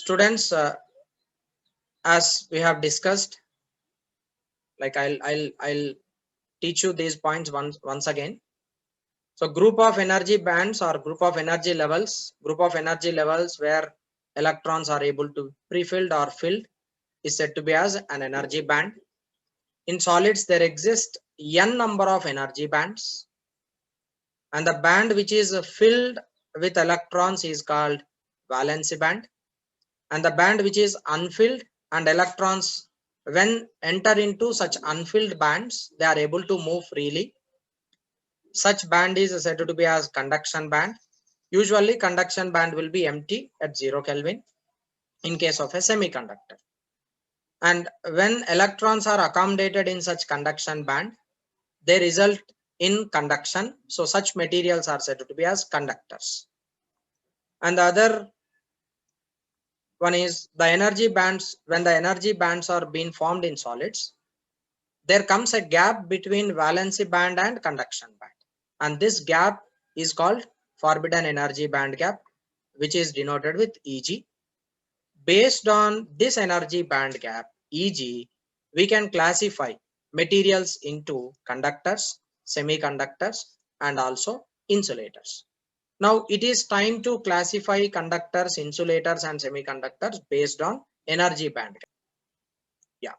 Students, as we have discussed, like I'll teach you these points once again. So group of energy bands or group of energy levels where electrons are able to pre-filled or filled is said to be as an energy band. In solids there exist n number of energy bands, and the band which is filled with electrons is called valency band, and the band which is unfilled and electrons when enter into such unfilled bands they are able to move freely. Such band is said to be as conduction band. Usually conduction band will be empty at 0 Kelvin in case of a semiconductor, and when electrons are accommodated in such conduction band they result in conduction. So such materials are said to be as conductors. And the other one is the energy bands. When the energy bands are being formed in solids, there comes a gap between valency band and conduction band, and this gap is called forbidden energy band gap, which is denoted with Eg. Based on this energy band gap Eg, we can classify materials into conductors, semiconductors, and also insulators. Now it is time to classify conductors, insulators, and semiconductors based on energy band gap. Yeah.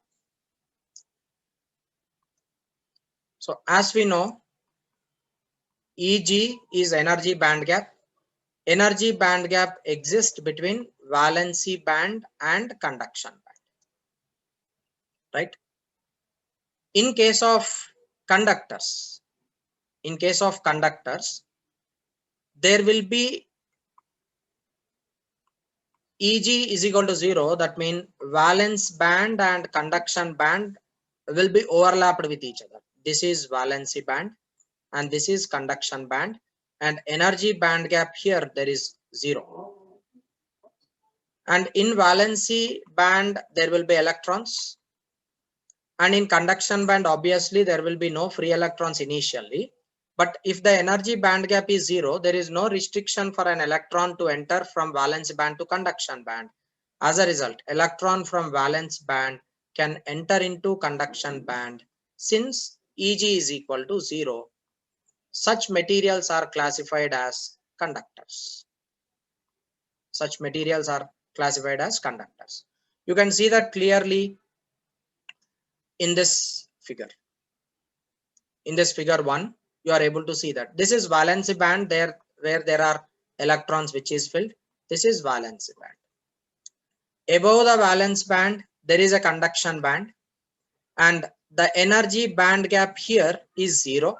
So as we know, Eg is energy band gap. Energy band gap exists between valency band and conduction band, right? In case of conductors, there will be Eg is equal to 0. That means valence band and conduction band will be overlapped with each other. This is valency band and this is conduction band, and energy band gap here there is 0. And in valency band there will be electrons, and in conduction band obviously there will be no free electrons initially. But if the energy band gap is 0, there is no restriction for an electron to enter from valence band to conduction band. As a result, electron from valence band can enter into conduction band. Since Eg is equal to 0, such materials are classified as conductors. Such materials are classified as conductors. You can see that clearly in this figure. In this figure 1, you are able to see that this is valency band there where there are electrons which is filled. This is valency band. Above the valence band there is a conduction band, and the energy band gap here is 0.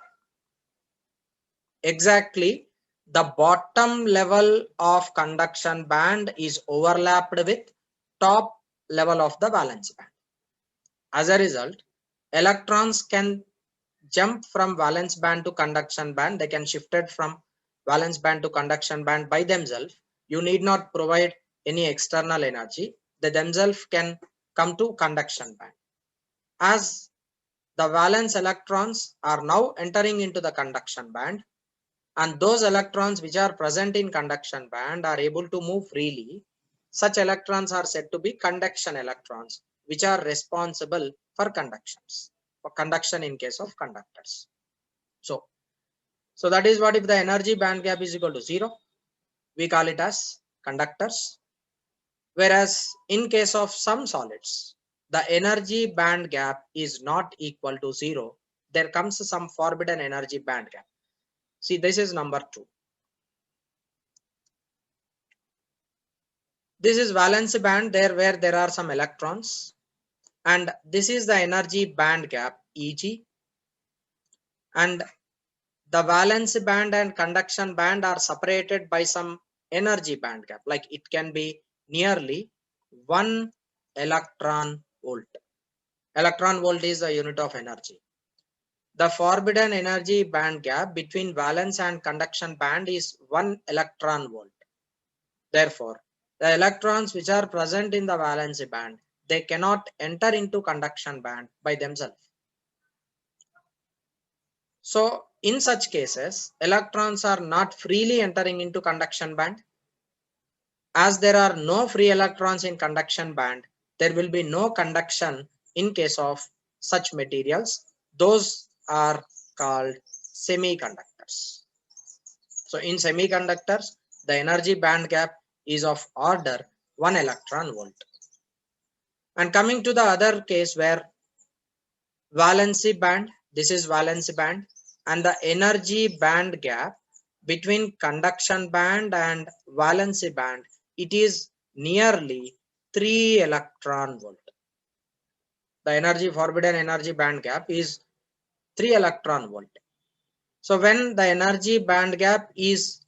Exactly, the bottom level of conduction band is overlapped with top level of the valence band. As a result, electrons can jump from valence band to conduction band. They can shift it from valence band to conduction band by themselves. You need not provide any external energy. They themselves can come to conduction band. As the valence electrons are now entering into the conduction band, and those electrons which are present in conduction band are able to move freely, such electrons are said to be conduction electrons, which are responsible for conduction in case of conductors. So that is what if the energy band gap is equal to 0, we call it as conductors. Whereas in case of some solids, the energy band gap is not equal to 0. There comes some forbidden energy band gap. See, this is number 2. This is valence band there where there are some electrons, and this is the energy band gap Eg, and the valence band and conduction band are separated by some energy band gap, like it can be nearly 1 electron volt. Electron volt is a unit of energy. The forbidden energy band gap between valence and conduction band is 1 electron volt. Therefore, the electrons which are present in the valence band, they cannot enter into conduction band by themselves. So in such cases, electrons are not freely entering into conduction band. As there are no free electrons in conduction band, there will be no conduction in case of such materials. Those are called semiconductors. So in semiconductors, the energy band gap is of order 1 electron volt. And coming to the other case where valency band, this is valency band, and the energy band gap between conduction band and valency band, it is nearly 3 electron volt. The energy forbidden energy band gap is 3 electron volt. So when the energy band gap is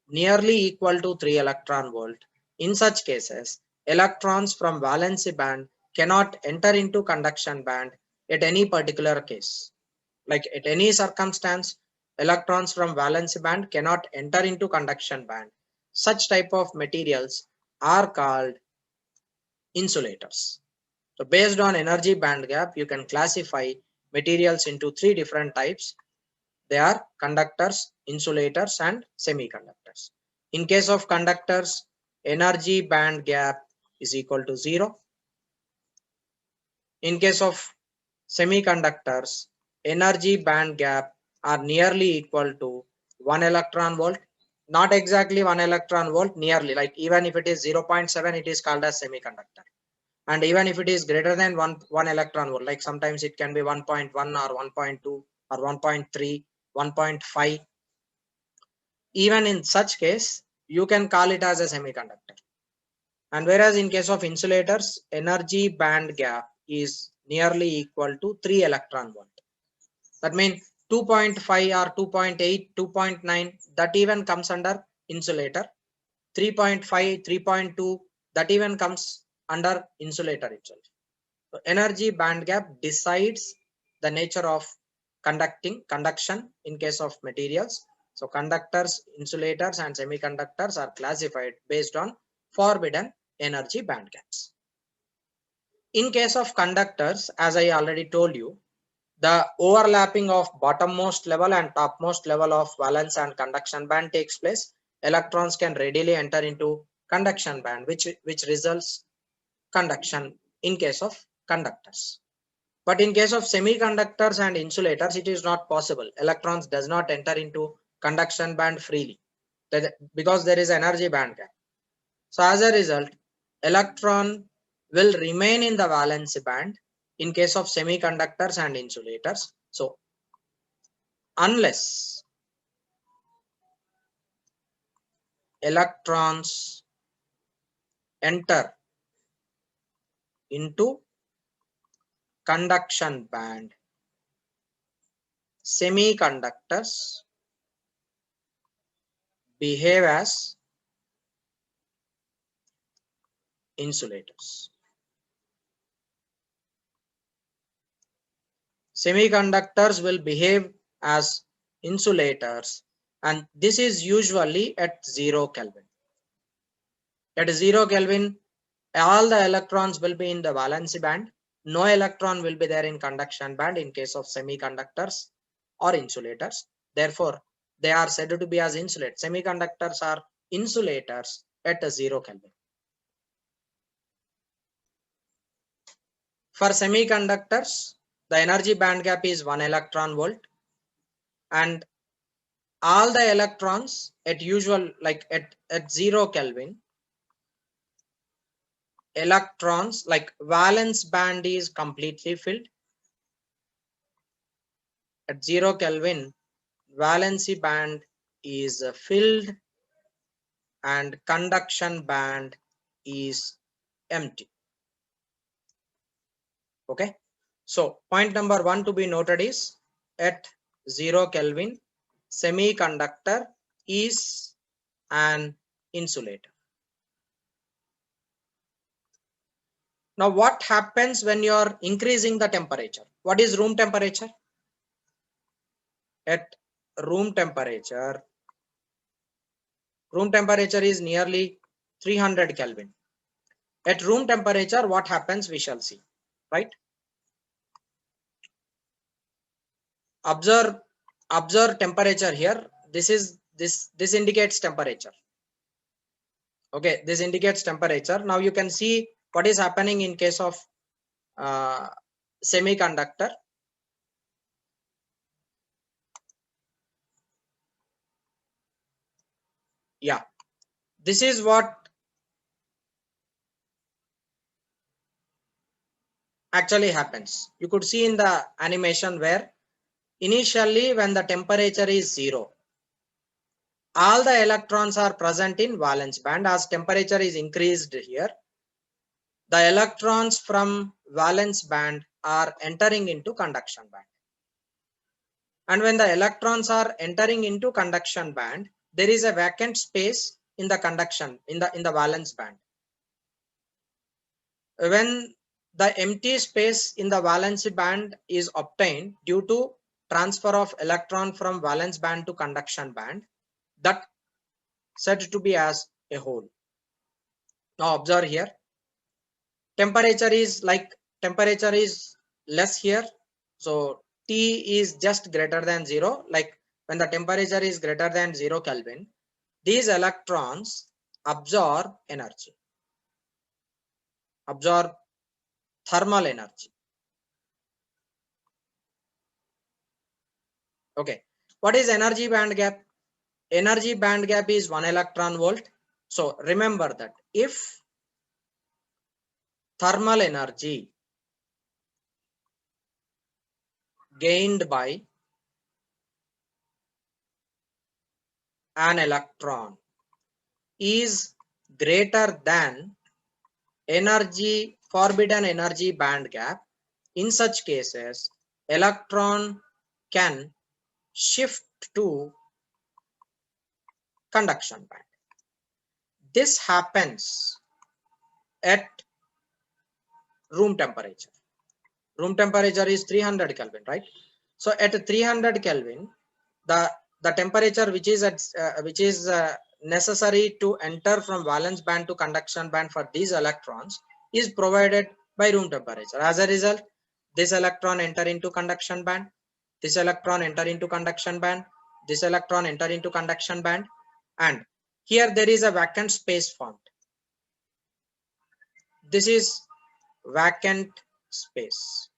nearly equal to 3 electron volt, in such cases, electrons from valency band cannot enter into conduction band at any particular case. Like at any circumstance, electrons from valency band cannot enter into conduction band. Such type of materials are called insulators. So based on energy band gap, you can classify materials into 3 different types. They are conductors, insulators, and semiconductors. In case of conductors, energy band gap is equal to 0. In case of semiconductors, energy band gap are nearly equal to 1 electron volt. Not exactly 1 electron volt, nearly, like even if it is 0.7, it is called as semiconductor. And even if it is greater than 1 electron volt, like sometimes it can be 1.1 or 1.2 or 1.3, 1.5. Even in such case, you can call it as a semiconductor. And whereas in case of insulators, energy band gap is nearly equal to 3 electron volt. That means 2.5 or 2.8, 2.9, that even comes under insulator. 3.5, 3.2, that even comes under insulator itself. So energy band gap decides the nature of conduction in case of materials. So conductors, insulators, and semiconductors are classified based on forbidden energy band gaps. In case of conductors, as I already told you, the overlapping of bottommost level and topmost level of valence and conduction band takes place. Electrons can readily enter into conduction band, which results conduction in case of conductors. But in case of semiconductors and insulators, it is not possible. Electrons does not enter into conduction band freely because there is energy band gap. So as a result, electron will remain in the valence band in case of semiconductors and insulators. So unless electrons enter into conduction band, semiconductors behave as insulators. Semiconductors will behave as insulators, and this is usually at 0 Kelvin. At 0 Kelvin, all the electrons will be in the valence band. No electron will be there in conduction band in case of semiconductors or insulators. Therefore, they are said to be as insulators. Semiconductors are insulators at 0 Kelvin. For semiconductors, the energy band gap is 1 electron volt, and all the electrons at usual, like at 0 Kelvin, electrons, like valence band is completely filled. At 0 Kelvin, valency band is filled and conduction band is empty. Okay, so point number 1 to be noted is at 0 Kelvin, semiconductor is an insulator. Now what happens when you are increasing the temperature? What is room temperature? At room temperature is nearly 300 Kelvin. At room temperature, what happens we shall see, right? Observe temperature here. This indicates temperature. Okay, this indicates temperature. Now you can see what is happening in case of semiconductor. Yeah, this is what actually happens. You could see in the animation where initially when the temperature is 0, all the electrons are present in valence band. As temperature is increased here, the electrons from valence band are entering into conduction band. And when the electrons are entering into conduction band, there is a vacant space in the conduction in the valence band. When the empty space in the valence band is obtained due to transfer of electron from valence band to conduction band, that said to be as a hole. Now observe here, temperature is less here, so T is just greater than 0. Like when the temperature is greater than 0 Kelvin, these electrons absorb energy, absorb thermal energy. Okay, what is energy band gap? Energy band gap is 1 electron volt. So remember that if thermal energy gained by an electron is greater than forbidden energy band gap, in such cases electron can shift to conduction band. This happens at room temperature. Room temperature is 300 Kelvin, right? So at 300 Kelvin, the temperature which is necessary to enter from valence band to conduction band for these electrons is provided by room temperature. As a result, this electron enter into conduction band, this electron enter into conduction band, this electron enter into conduction band, and here there is a vacant space formed. This is vacant space.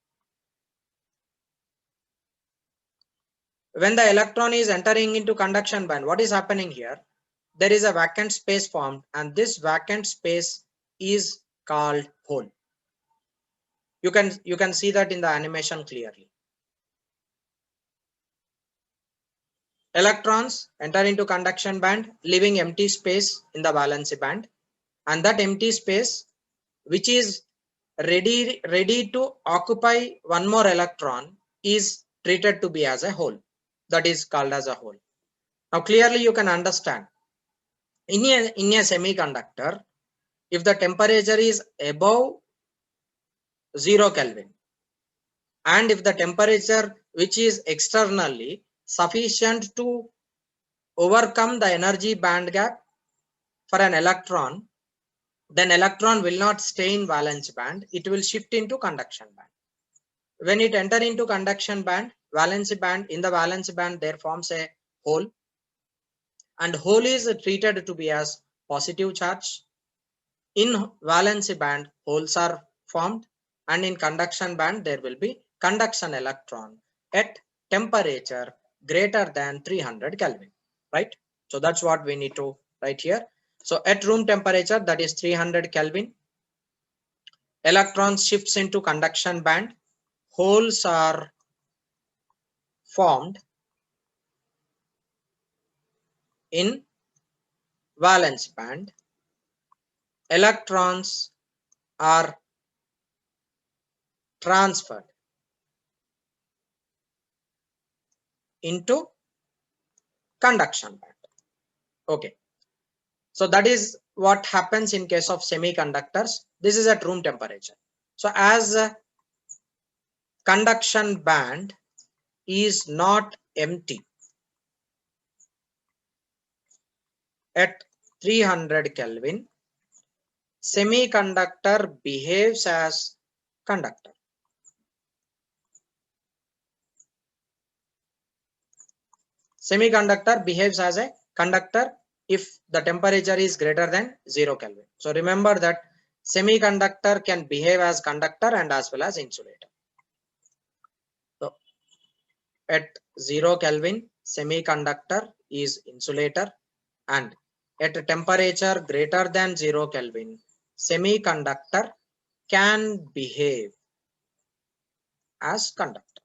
When the electron is entering into conduction band, what is happening here? There is a vacant space formed, and this vacant space is called hole. You can see that in the animation clearly. Electrons enter into conduction band, leaving empty space in the valence band, and that empty space, which is ready to occupy one more electron, is treated to be as a hole. That is called as a hole. Now clearly you can understand, in a semiconductor, if the temperature is above 0 Kelvin, and if the temperature which is externally sufficient to overcome the energy band gap for an electron, then electron will not stay in valence band, it will shift into conduction band. When it enter into conduction band, valence band, in the valence band there forms a hole, and hole is treated to be as positive charge. In valence band, holes are formed, and in conduction band there will be conduction electron at temperature greater than 300 Kelvin, right? So that's what we need to write here. So at room temperature, that is 300 Kelvin, electron shifts into conduction band, holes are formed in valence band, electrons are transferred into conduction band. Okay, so that is what happens in case of semiconductors. This is at room temperature. So as conduction band is not empty at 300 Kelvin, semiconductor behaves as conductor. Semiconductor behaves as a conductor if the temperature is greater than 0 Kelvin. So remember that semiconductor can behave as conductor and as well as insulator. So at 0 Kelvin, semiconductor is insulator, and at a temperature greater than 0 Kelvin, semiconductor can behave as conductor.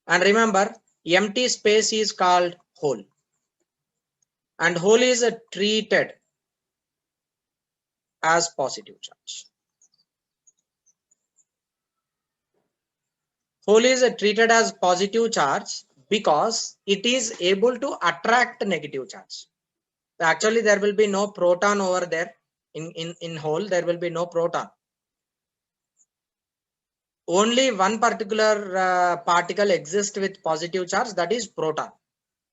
And remember, empty space is called hole, and hole is treated as positive charge. Hole is treated as positive charge because it is able to attract negative charge. Actually, there will be no proton over there. In hole, there will be no proton. Only one particular particle exists with positive charge, that is proton.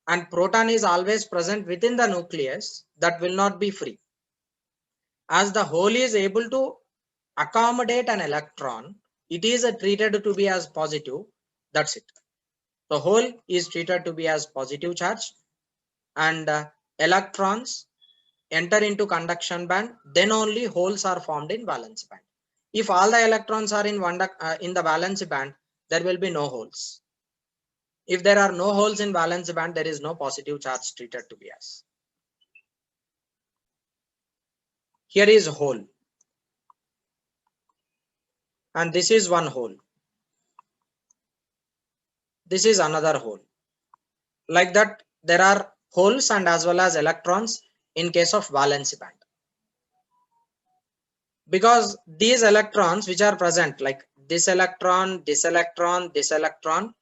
And proton is always present within the nucleus, that will not be free. As the hole is able to accommodate an electron, it is treated to be as positive. That's it. The hole is treated to be as positive charge, and electrons enter into conduction band. Then only holes are formed in valence band. If all the electrons are in the valence band, there will be no holes. If there are no holes in valence band, there is no positive charge treated to be as. Here is hole, and this is one hole. This is another hole. Like that, there are holes and as well as electrons in case of valence band. Because these electrons which are present, like this electron, this electron, this electron,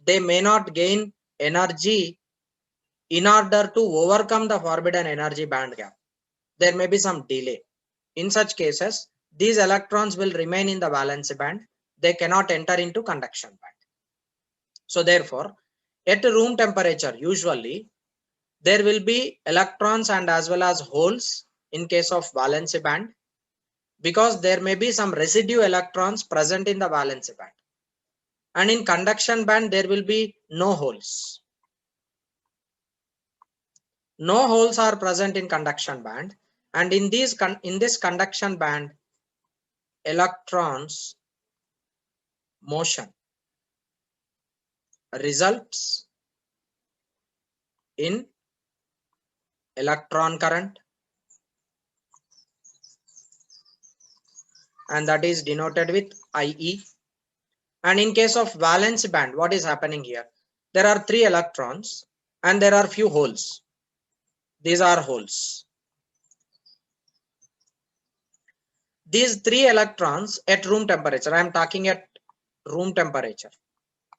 they may not gain energy in order to overcome the forbidden energy band gap. There may be some delay. In such cases, these electrons will remain in the valence band. They cannot enter into conduction band. So therefore, at room temperature, usually there will be electrons and as well as holes in case of valence band, because there may be some residue electrons present in the valence band. And in conduction band, there will be no holes. No holes are present in conduction band, and in this conduction band, electrons motion results in electron current, and that is denoted with IE. And in case of valence band, what is happening here? There are 3 electrons and there are few holes. These are holes. These 3 electrons at room temperature, I am talking at room temperature,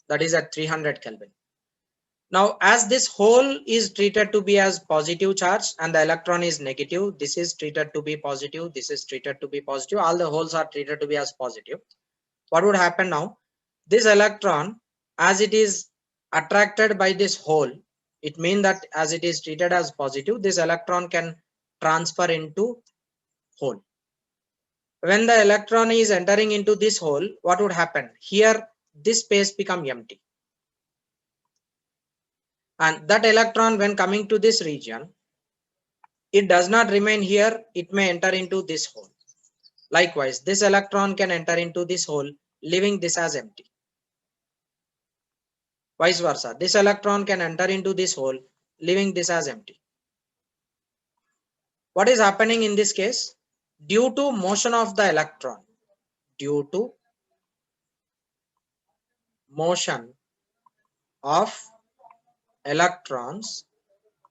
that is at 300 Kelvin. Now, as this hole is treated to be as positive charge and the electron is negative, this is treated to be positive, this is treated to be positive, all the holes are treated to be as positive. What would happen now? This electron, as it is attracted by this hole, it means that as it is treated as positive, this electron can transfer into hole. When the electron is entering into this hole, what would happen? Here, this space become empty. And that electron, when coming to this region, it does not remain here, it may enter into this hole. Likewise, this electron can enter into this hole, leaving this as empty. Vice versa, this electron can enter into this hole, leaving this as empty. What is happening in this case? Due to motion of the electron, due to motion of electrons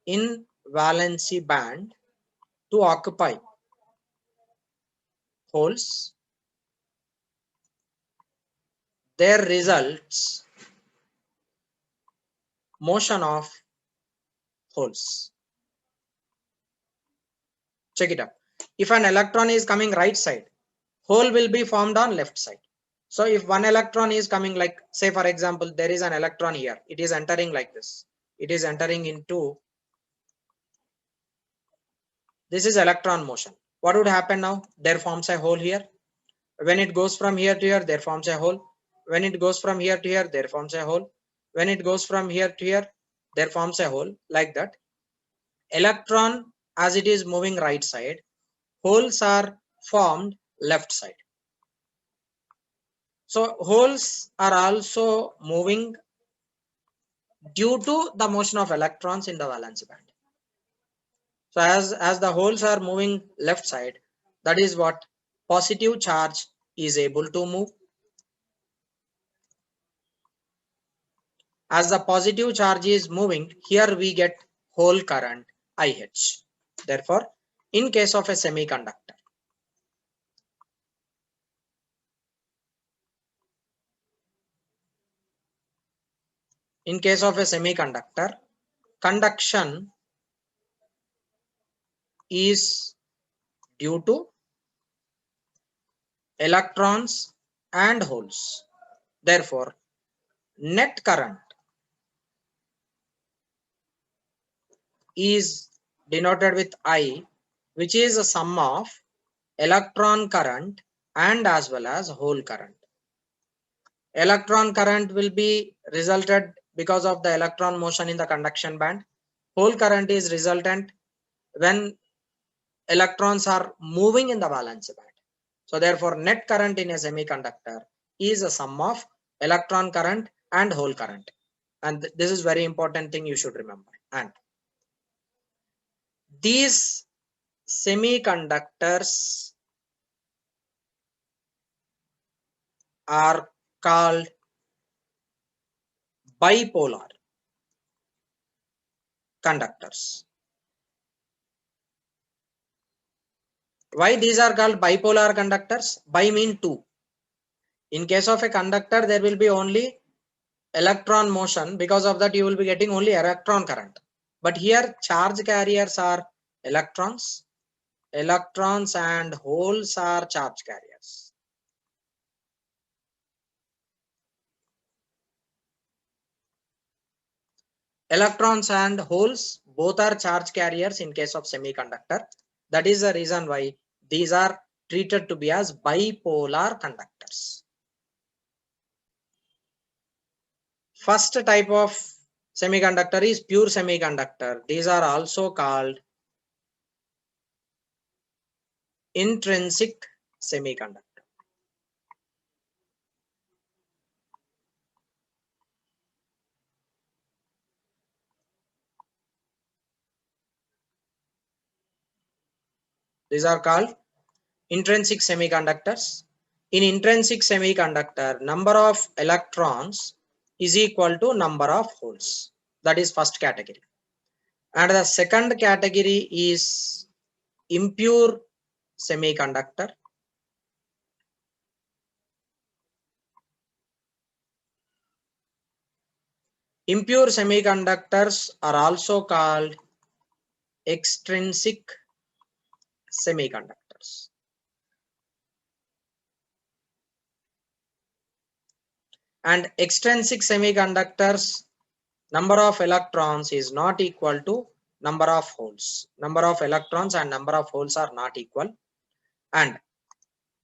in valency band to occupy holes, there results motion of holes. Check it up. If an electron is coming right side, hole will be formed on left side. So if one electron is coming, like say for example, there is an electron here, it is entering like this. It is entering into, this is electron motion. What would happen now? There forms a hole here. When it goes from here to here, there forms a hole. When it goes from here to here, there forms a hole. When it goes from here to here, there forms a hole like that. Electron, as it is moving right side, holes are formed left side. So holes are also moving due to the motion of electrons in the valence band. So as the holes are moving left side, that is what positive charge is able to move. As the positive charge is moving, here we get hole current IH. Therefore, in case of a semiconductor, conduction is due to electrons and holes. Therefore, net current is denoted with I, which is a sum of electron current and as well as hole current. Electron current will be resulted because of the electron motion in the conduction band. Hole current is resultant when electrons are moving in the valence band. So therefore, net current in a semiconductor is a sum of electron current and hole current. And this is very important thing you should remember. And these semiconductors are called bipolar conductors. Why these are called bipolar conductors? Bi mean two. In case of a conductor, there will be only electron motion. Because of that, you will be getting only electron current. But here charge carriers are electrons. Electrons and holes are charge carriers. Electrons and holes both are charge carriers in case of semiconductor. That is the reason why these are treated to be as bipolar conductors. First type of semiconductor is pure semiconductor. These are also called intrinsic semiconductor. These are called intrinsic semiconductors. In intrinsic semiconductor, number of electrons is equal to number of holes. That is first category. And the second category is impure semiconductor. Impure semiconductors are also called extrinsic semiconductors. And extrinsic semiconductors, number of electrons is not equal to number of holes. Number of electrons and number of holes are not equal. And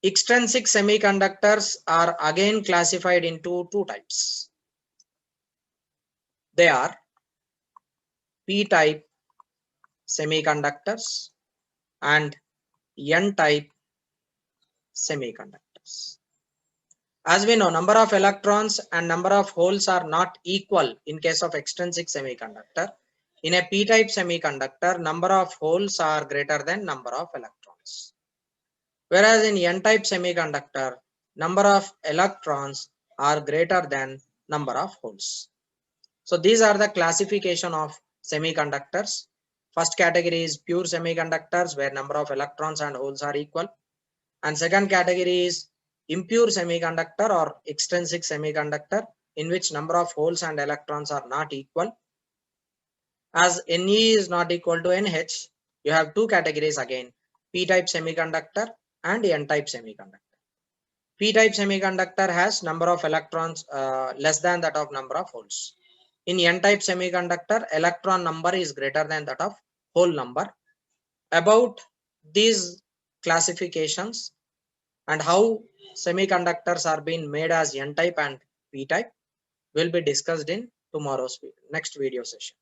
extrinsic semiconductors are again classified into two types. They are P-type semiconductors and N-type semiconductors. As we know, number of electrons and number of holes are not equal in case of extrinsic semiconductor. In a P-type semiconductor, number of holes are greater than number of electrons. Whereas in N-type semiconductor, number of electrons are greater than number of holes. So these are the classification of semiconductors. First category is pure semiconductors where number of electrons and holes are equal. And second category is impure semiconductor or extrinsic semiconductor in which number of holes and electrons are not equal. As Ne is not equal to Nh, you have two categories again, P-type semiconductor and N-type semiconductor. P-type semiconductor has number of electrons less than that of number of holes. In N-type semiconductor, electron number is greater than that of hole number. About these classifications and how semiconductors are being made as N-type and P-type will be discussed in tomorrow's next video session.